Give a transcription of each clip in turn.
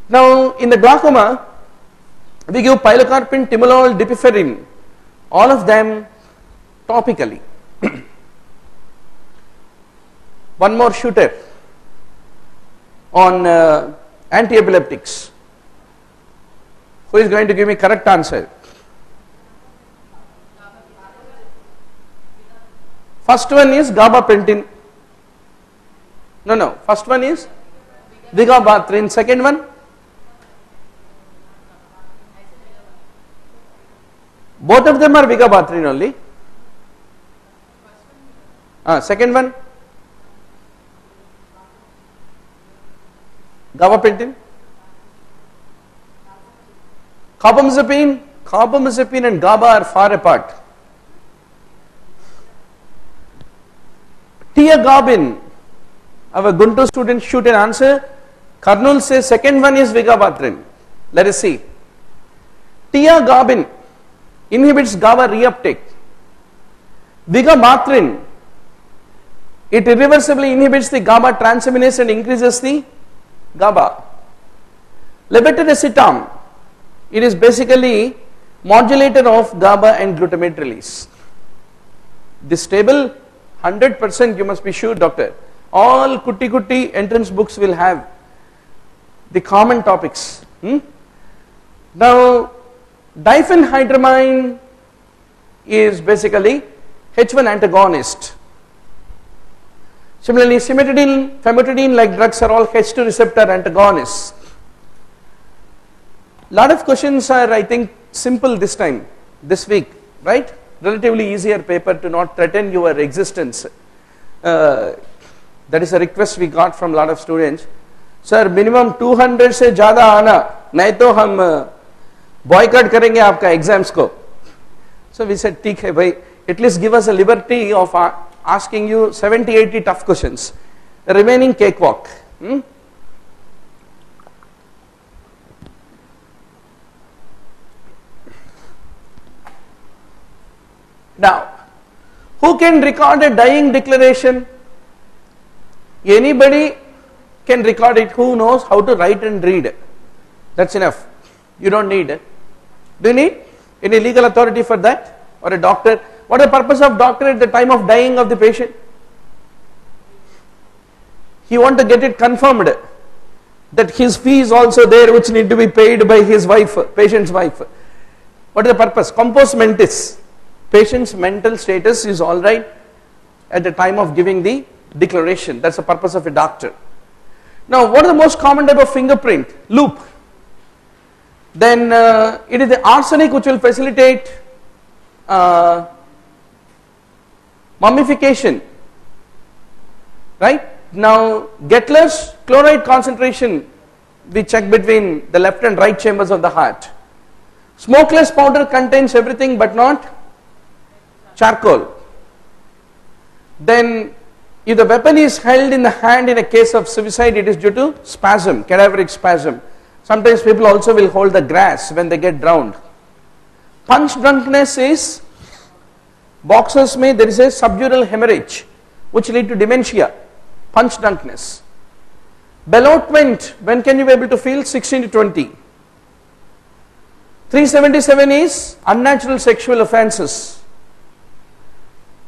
Now, in the glaucoma, we give pilocarpine, timolol, dipiferin, all of them topically. One more shooter on anti-epileptics. Who is going to give me correct answer? First one is gabapentin. No. First one is vigabatrin. Second one? Both of them are vigabatrin only. Second one? Gabapentin. Carbamazepine and GABA are far apart. Tiagabin, our Guntur student shoot an answer. Karnool says second one is vigabatrin. Let us see. Tiagabin inhibits GABA reuptake. Vigabatrin, it irreversibly inhibits the GABA transaminase and increases the GABA. Levetiracetam, it is basically modulator of GABA and glutamate release. This table 100% you must be sure, doctor. All kutti entrance books will have the common topics. Now, diphenhydramine is basically H1 antagonist. Similarly, cimetidine, famotidine like drugs are all H2 receptor antagonists. Lot of questions are, I think, simple this time, this week, right? Relatively easier paper to not threaten your existence. That is a request we got from a lot of students. Sir, minimum 200 से ज़्यादा आना, नहीं तो हम boycott करेंगे आपका exams को. So we said, ठीक है भाई, at least give us a liberty of asking you 70-80 tough questions. The remaining cakewalk. Now, who can record a dying declaration? Anybody can record it who knows how to write and read. That's enough. You don't need it. Do you need any legal authority for that? Or a doctor? What is the purpose of doctor at the time of dying of the patient? He wants to get it confirmed that his fee is also there which need to be paid by his wife, patient's wife. What is the purpose? Compos mentis. Patient's mental status is all right at the time of giving the declaration. That's the purpose of a doctor. Now, what is the most common type of fingerprint? Loop. Then it is the arsenic which will facilitate mummification. Right? Now, Gettler's chloride concentration we check between the left and right chambers of the heart. Smokeless powder contains everything but not charcoal. Then if the weapon is held in the hand in a case of suicide, it is due to spasm, cadaveric spasm. Sometimes people also will hold the grass when they get drowned. Punch drunkenness is, boxers may, there is a subdural hemorrhage which lead to dementia. Punch drunkenness. Belotment, when can you be able to feel? 16 to 20. 377 is unnatural sexual offences.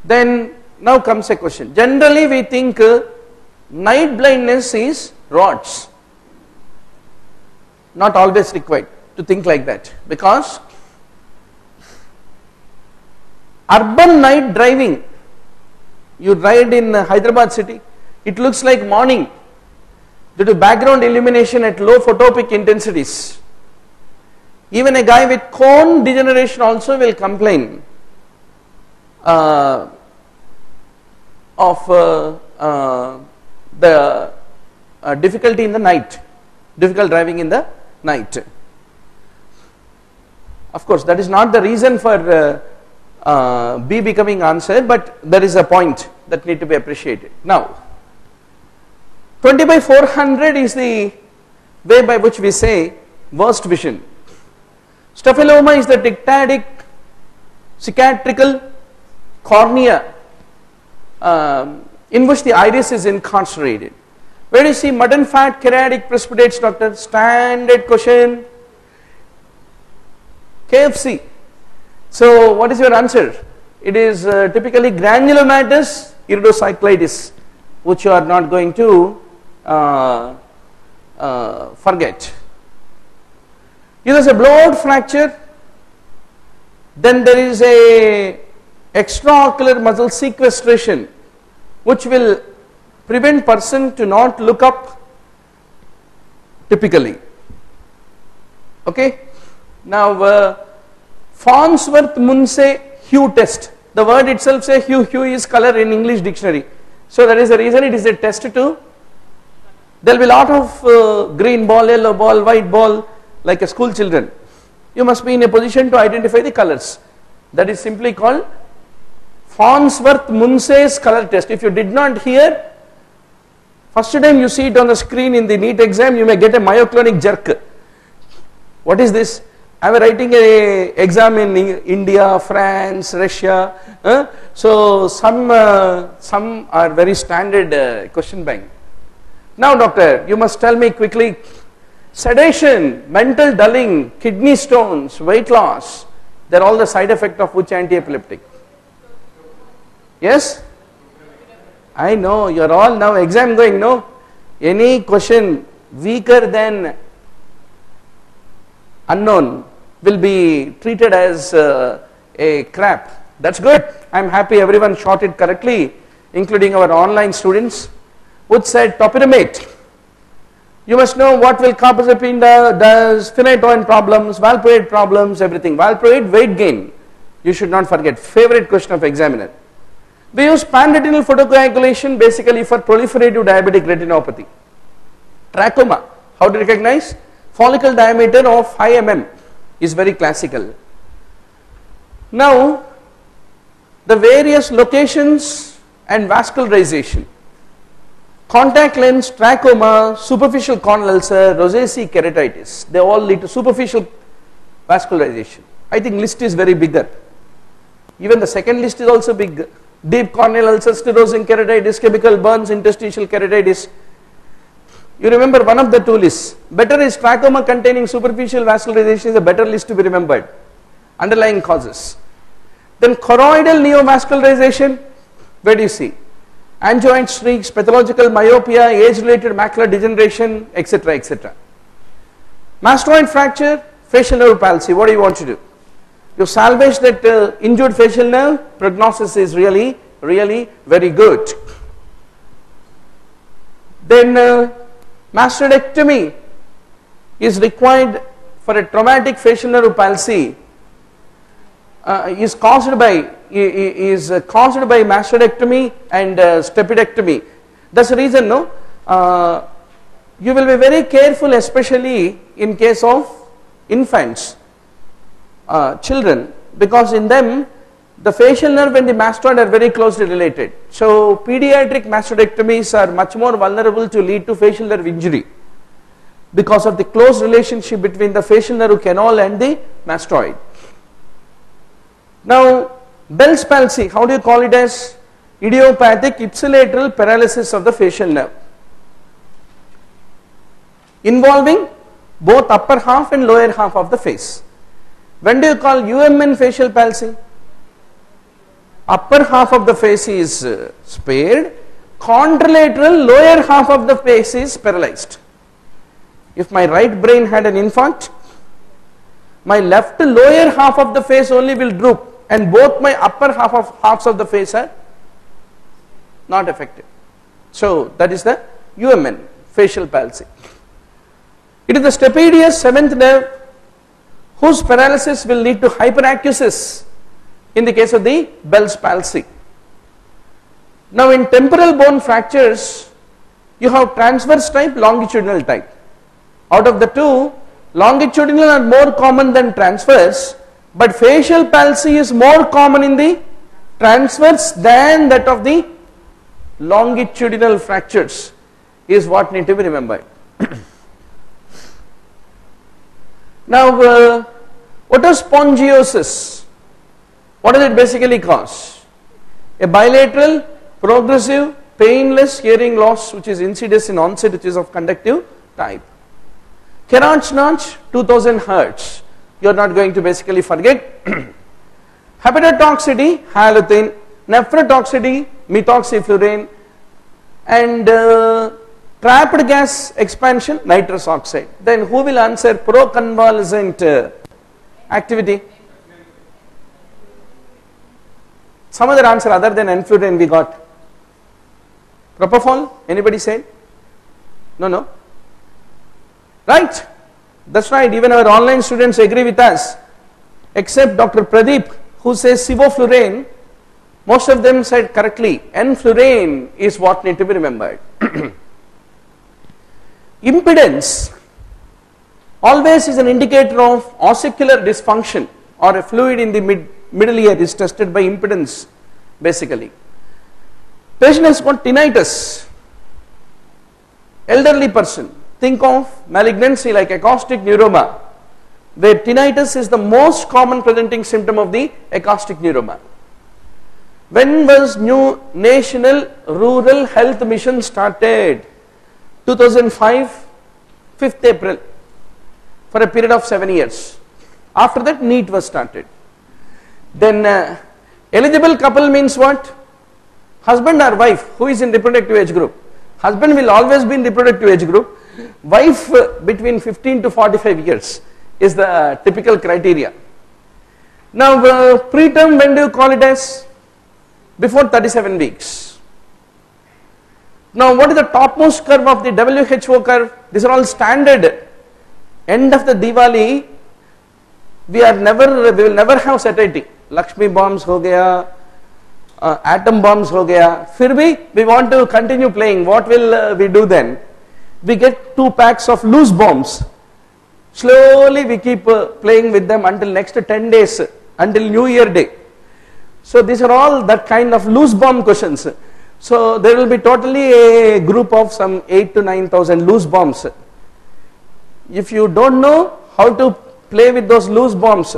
Then now comes a question. Generally we think night blindness is rods. Not always required to think like that, because urban night driving, you ride in Hyderabad city, it looks like morning due to background illumination at low photopic intensities. Even a guy with cone degeneration also will complain of the difficulty in the night, difficult driving in the night. Of course, that is not the reason for B becoming answer, but there is a point that need to be appreciated. Now, 20/400 is the way by which we say worst vision. Staphyloma is the dictatic cicatrical cornea in which the iris is incarcerated. Where do you see mud and fat keratic precipitates, doctor? Standard question. KFC. So what is your answer? It is typically granulomatous iridocyclitis, which you are not going to forget. If there is a blowout fracture, then there is a extraocular muscle sequestration, which will prevent person to not look up typically. Okay. Now Farnsworth-Munsey hue test. The word itself says hue. Hue is color in English dictionary. So that is the reason it is a test too. There will be a lot of green ball, yellow ball, white ball, like a school children. You must be in a position to identify the colors. That is simply called Farnsworth-Munsey's color test. If you did not hear, first time you see it on the screen in the NEET exam, you may get a myoclonic jerk. What is this? I am writing a exam in India, France, Russia. So some are very standard question bank. Now doctor, you must tell me quickly, sedation, mental dulling, kidney stones, weight loss, they are all the side effect of which anti-epileptic? Yes? I know, you are all now exam going, no? Any question weaker than unknown will be treated as a crap. That's good. I am happy everyone shot it correctly, including our online students, which said topiramate. You must know what will carbazepine does, phenytoin problems, valproate problems, everything. Valproate, weight gain. You should not forget. Favorite question of examiner. We use pan-retinal photocoagulation basically for proliferative diabetic retinopathy. Trachoma. How to recognize? Follicle diameter of 5 mm is very classical. Now, the various locations and vascularization. Contact lens, trachoma, superficial corneal ulcer, rosacea keratitis, they all lead to superficial vascularization. I think list is very bigger. Even the second list is also big. Deep corneal ulcer, sclerosing keratitis, chemical burns, interstitial keratitis. You remember one of the two lists. Better is trachoma containing superficial vascularization is a better list to be remembered. Underlying causes. Then choroidal neovascularization, where do you see? Angioid streaks, pathological myopia, age-related macular degeneration, etc., etc. Mastoid fracture, facial nerve palsy. What do you want to do? You salvage that injured facial nerve, prognosis is really very good. Then mastoidectomy is required for a traumatic facial nerve palsy. Is caused by mastoidectomy and stapedectomy. That's the reason, no? You will be very careful, especially in case of infants, children, because in them the facial nerve and the mastoid are very closely related. So pediatric mastoidectomies are much more vulnerable to lead to facial nerve injury because of the close relationship between the facial nerve canal and the mastoid. Now, Bell's palsy, how do you call it as? Idiopathic ipsilateral paralysis of the facial nerve, involving both upper half and lower half of the face. When do you call UMN facial palsy? Upper half of the face is spared, contralateral lower half of the face is paralyzed. If my right brain had an infarct, my left lower half of the face only will droop, and both my upper halves of the face are not affected. So that is the UMN facial palsy. It is the stapedius seventh nerve whose paralysis will lead to hyperacusis in the case of the Bell's palsy. Now in temporal bone fractures, you have transverse type, longitudinal type. Out of the two, longitudinal are more common than transverse, but facial palsy is more common in the transverse than that of the longitudinal fractures, is what need to be remembered. Now, what is spongiosis? What does it basically cause? A bilateral, progressive, painless hearing loss which is insidious in onset, which is of conductive type. Kerach notch 2000 Hertz, you are not going to basically forget. Hepatotoxicity, halothane. Nephrotoxicity, methoxyfluorine. And trapped gas expansion, nitrous oxide. Then who will answer pro-convalescent activity? Some other answer other than enflurane we got. Propofol, anybody say? No. Right? That's right, even our online students agree with us, except Dr. Pradeep, who says sevoflurane. Most of them said correctly, enflurane is what need to be remembered. Impedance always is an indicator of ossicular dysfunction or a fluid in the middle ear is tested by impedance basically. Patient has got tinnitus, elderly person, think of malignancy like acoustic neuroma, where tinnitus is the most common presenting symptom of the acoustic neuroma. When was new National Rural Health Mission started? 2005, 5th April, for a period of 7 years. After that, NEET was started. Then eligible couple means what? Husband or wife who is in reproductive age group. Husband will always be in reproductive age group. Wife between 15 to 45 years is the typical criteria. Now preterm, when do you call it as? Before 37 weeks. Now what is the topmost curve of the WHO curve? These are all standard. End of the Diwali, we will never have satiety. Lakshmi bombs ho gaya, atom bombs ho gaya. Fir bhi we want to continue playing. What will we do then? We get 2 packs of loose bombs. Slowly we keep playing with them until next 10 days, until New Year day. So these are all that kind of loose bomb questions. So there will be totally a group of some 8 to 9,000 loose bombs. If you don't know how to play with those loose bombs,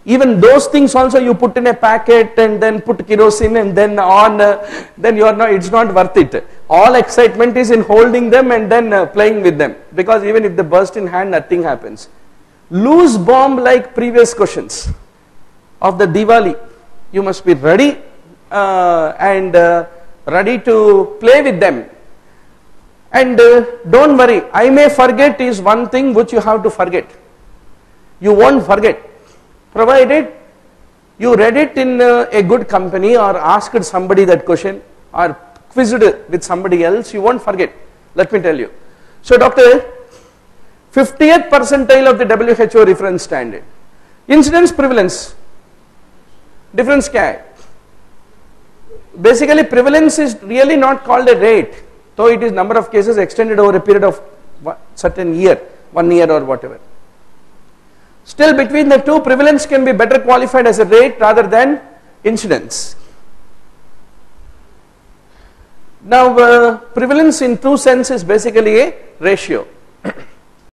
even those things also you put in a packet and then put kerosene and then on, then you are not, it's not worth it. All excitement is in holding them and then playing with them, because even if they burst in hand, nothing happens. Loose bomb like previous questions of the Diwali, you must be ready and ready to play with them. And don't worry, I may forget is one thing which you have to forget. You won't forget, provided you read it in a good company or asked somebody that question or quizzed with somebody else, you won't forget. Let me tell you. So doctor, 50th percentile of the WHO reference standard. Incidence prevalence, difference क्या है? Basically prevalence is really not called a rate, though it is number of cases extended over a period of certain year, 1 year or whatever. Still between the two, prevalence can be better qualified as a rate rather than incidence. Now prevalence in true sense is basically a ratio.